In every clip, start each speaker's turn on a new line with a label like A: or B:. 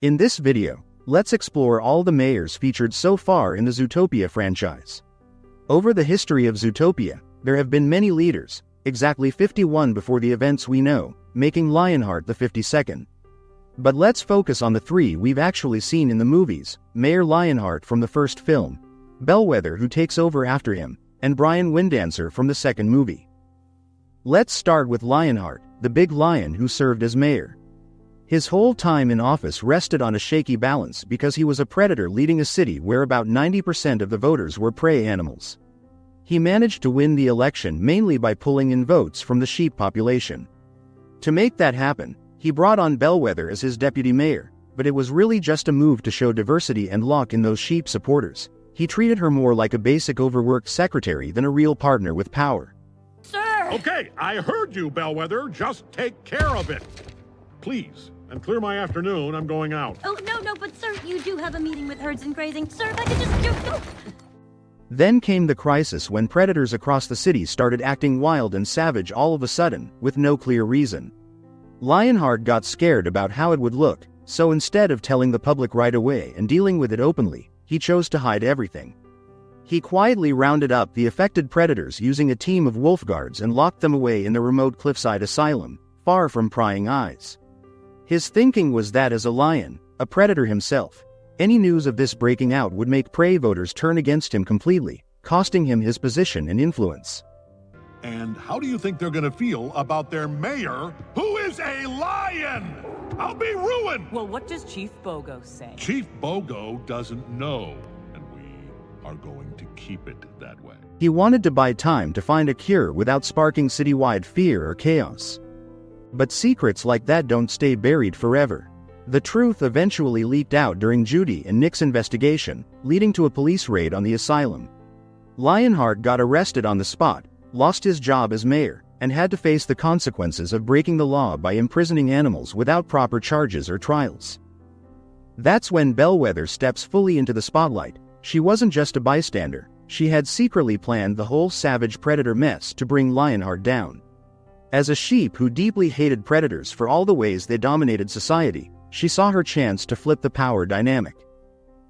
A: In this video, let's explore all the mayors featured so far in the Zootopia franchise. Over the history of Zootopia, there have been many leaders, exactly 51 before the events we know, making Lionheart the 52nd. But let's focus on the three we've actually seen in the movies: Mayor Lionheart from the first film, Bellweather who takes over after him, and Brian Windancer from the second movie. Let's start with Lionheart, the big lion who served as mayor. His whole time in office rested on a shaky balance because he was a predator leading a city where about 90% of the voters were prey animals. He managed to win the election mainly by pulling in votes from the sheep population. To make that happen, he brought on Bellweather as his deputy mayor, but it was really just a move to show diversity and lock in those sheep supporters. He treated her more like a basic overworked secretary than a real partner with power.
B: Sir!
C: Okay, I heard you, Bellweather. Just take care of it. Please, and clear my afternoon. I'm going out.
B: Oh, no, but sir, you do have a meeting with herds and grazing. Sir, if I could just go.
A: Then came the crisis when predators across the city started acting wild and savage all of a sudden, with no clear reason. Lionheart got scared about how it would look, so instead of telling the public right away and dealing with it openly, he chose to hide everything. He quietly rounded up the affected predators using a team of wolf guards and locked them away in the remote cliffside asylum, far from prying eyes. His thinking was that as a lion, a predator himself, any news of this breaking out would make prey voters turn against him completely, costing him his position and influence.
C: And how do you think they're gonna feel about their mayor, who is a lion? I'll be ruined!
D: Well, what does Chief Bogo say?
C: Chief Bogo doesn't know, and we are going to keep it that way.
A: He wanted to buy time to find a cure without sparking citywide fear or chaos. But secrets like that don't stay buried forever. The truth eventually leaked out during Judy and Nick's investigation, leading to a police raid on the asylum. Lionheart got arrested on the spot, lost his job as mayor, and had to face the consequences of breaking the law by imprisoning animals without proper charges or trials. That's when Bellweather steps fully into the spotlight. She wasn't just a bystander, she had secretly planned the whole savage predator mess to bring Lionheart down. As a sheep who deeply hated predators for all the ways they dominated society, she saw her chance to flip the power dynamic.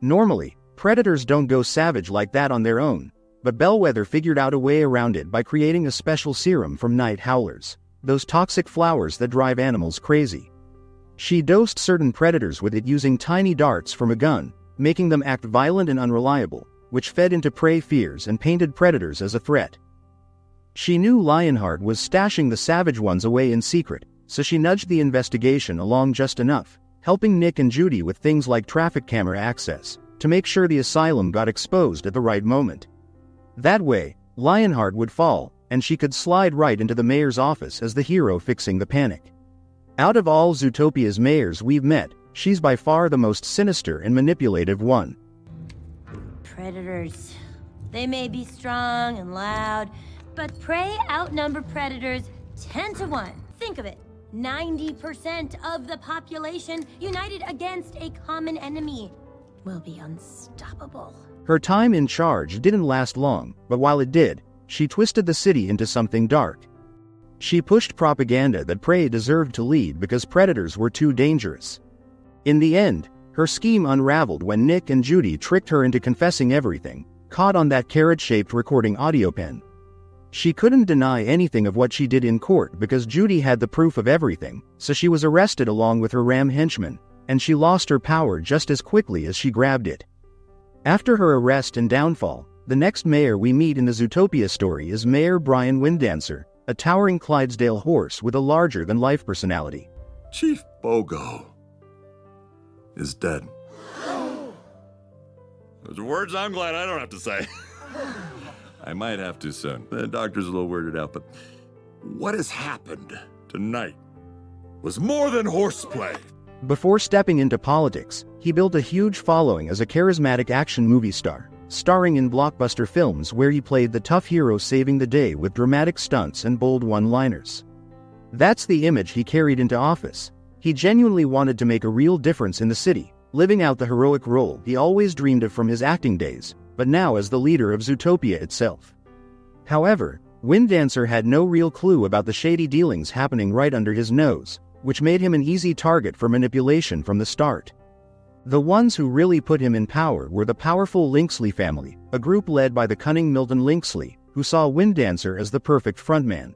A: Normally, predators don't go savage like that on their own, but Bellweather figured out a way around it by creating a special serum from night howlers, those toxic flowers that drive animals crazy. She dosed certain predators with it using tiny darts from a gun, making them act violent and unreliable, which fed into prey fears and painted predators as a threat. She knew Lionheart was stashing the savage ones away in secret, so she nudged the investigation along just enough, helping Nick and Judy with things like traffic camera access, to make sure the asylum got exposed at the right moment. That way, Lionheart would fall, and she could slide right into the mayor's office as the hero fixing the panic. Out of all Zootopia's mayors we've met, she's by far the most sinister and manipulative one.
B: Predators. They may be strong and loud, but prey outnumber predators 10 to 1. Think of it. 90% of the population united against a common enemy will be unstoppable.
A: Her time in charge didn't last long, but while it did, she twisted the city into something dark. She pushed propaganda that prey deserved to lead because predators were too dangerous. In the end, her scheme unraveled when Nick and Judy tricked her into confessing everything, caught on that carrot-shaped recording audio pen. She couldn't deny anything of what she did in court because Judy had the proof of everything, so she was arrested along with her ram henchman, and she lost her power just as quickly as she grabbed it. After her arrest and downfall, the next mayor we meet in the Zootopia story is Mayor Brian Windancer, a towering Clydesdale horse with a larger-than-life personality.
E: Chief Bogo is dead. Those are words I'm glad I don't have to say. I might have to soon. The doctor's a little weirded out, but what has happened tonight was more than horseplay.
A: Before stepping into politics, he built a huge following as a charismatic action movie star, starring in blockbuster films where he played the tough hero saving the day with dramatic stunts and bold one-liners. That's the image he carried into office. He genuinely wanted to make a real difference in the city, living out the heroic role he always dreamed of from his acting days, but now as the leader of Zootopia itself. However, Windancer had no real clue about the shady dealings happening right under his nose, which made him an easy target for manipulation from the start. The ones who really put him in power were the powerful Linksley family, a group led by the cunning Milton Linksley, who saw Windancer as the perfect frontman.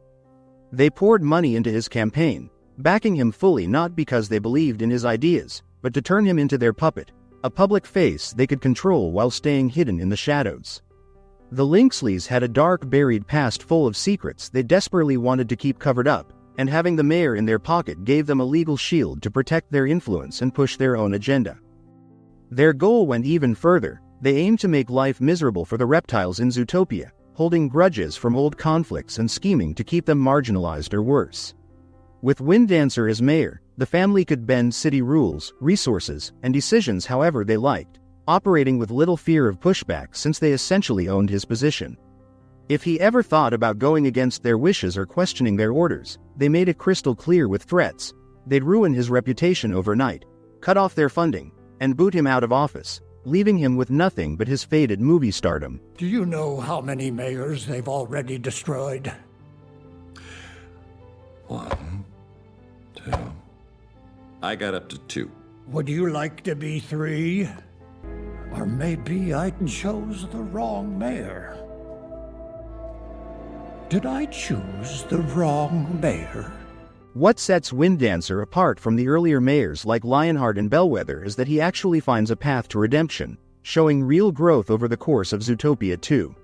A: They poured money into his campaign, backing him fully not because they believed in his ideas, but to turn him into their puppet, a public face they could control while staying hidden in the shadows. The Linksleys had a dark buried past full of secrets they desperately wanted to keep covered up, and having the mayor in their pocket gave them a legal shield to protect their influence and push their own agenda. Their goal went even further. They aimed to make life miserable for the reptiles in Zootopia, holding grudges from old conflicts and scheming to keep them marginalized or worse. With Windancer as mayor, the family could bend city rules, resources, and decisions however they liked, operating with little fear of pushback since they essentially owned his position. If he ever thought about going against their wishes or questioning their orders, they made it crystal clear with threats. They'd ruin his reputation overnight, cut off their funding, and boot him out of office, leaving him with nothing but his faded movie stardom.
F: Do you know how many mayors they've already destroyed?
E: 1, 2. I got up to 2.
F: Would you like to be 3? Or maybe I chose the wrong mayor. Did I choose the wrong mayor?
A: What sets Windancer apart from the earlier mayors like Lionheart and Bellweather is that he actually finds a path to redemption, showing real growth over the course of Zootopia 2.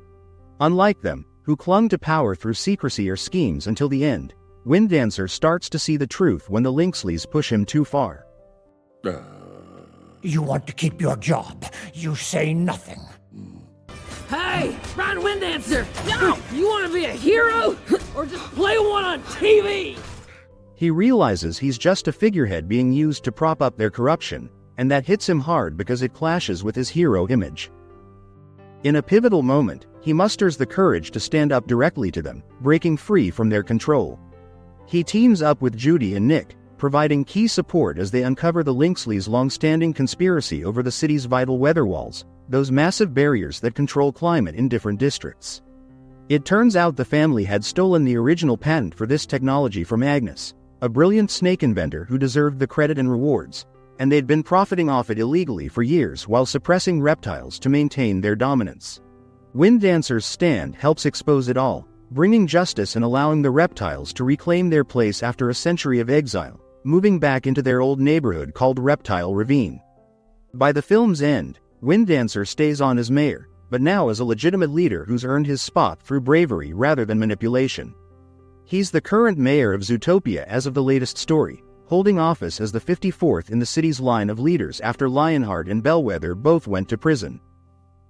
A: Unlike them, who clung to power through secrecy or schemes until the end, Windancer starts to see the truth when the Linksleys push him too far.
F: You want to keep your job. You say nothing.
G: Hey, Ron Windancer! No! You want to be a hero? Or just play one on TV?
A: He realizes he's just a figurehead being used to prop up their corruption, and that hits him hard because it clashes with his hero image. In a pivotal moment, he musters the courage to stand up directly to them, breaking free from their control. He teams up with Judy and Nick, providing key support as they uncover the Linksleys' long-standing conspiracy over the city's vital weather walls, those massive barriers that control climate in different districts. It turns out the family had stolen the original patent for this technology from Agnes, a brilliant snake inventor who deserved the credit and rewards, and they'd been profiting off it illegally for years while suppressing reptiles to maintain their dominance. Windancer's stand helps expose it all, bringing justice and allowing the reptiles to reclaim their place after a century of exile, moving back into their old neighborhood called Reptile Ravine. By the film's end, Windancer stays on as mayor, but now as a legitimate leader who's earned his spot through bravery rather than manipulation. He's the current mayor of Zootopia as of the latest story, holding office as the 54th in the city's line of leaders after Lionheart and Bellweather both went to prison.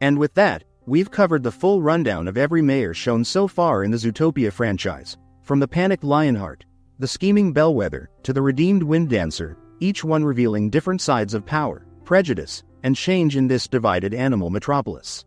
A: And with that, we've covered the full rundown of every mayor shown so far in the Zootopia franchise, from the panicked Lionheart, the scheming Bellweather, to the redeemed Windancer, each one revealing different sides of power, prejudice, and change in this divided animal metropolis.